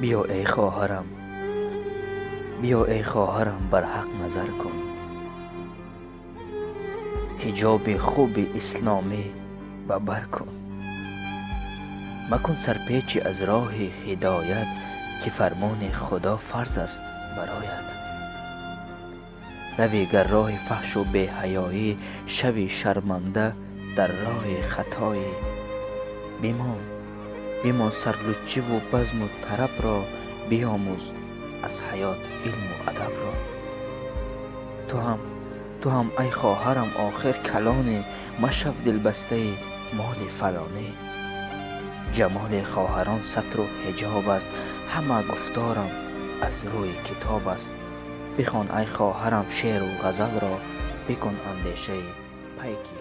بیا ای خواهرم، بیا ای خواهرم بر حق نظر کن. حجاب خوب اسلامی به بر کن. مکن سرپیچی از راه هدایت که فرمان خدا فرض است برایت. روی گر راه فحش و بی حیایی، شوی شرمنده در راه خطایی. بمان سرلوچی و بزم و طرب را، بیاموز از حیات علم و ادب را. تو هم ای خواهرم آخر کلانی، مشو دلبسته مال فلانی. جمال خواهران ستر و حجاب است، همه گفتارم از روی کتاب است. بخوان ای خواهرم شعر و غزل را، بکن اندیشه پیکی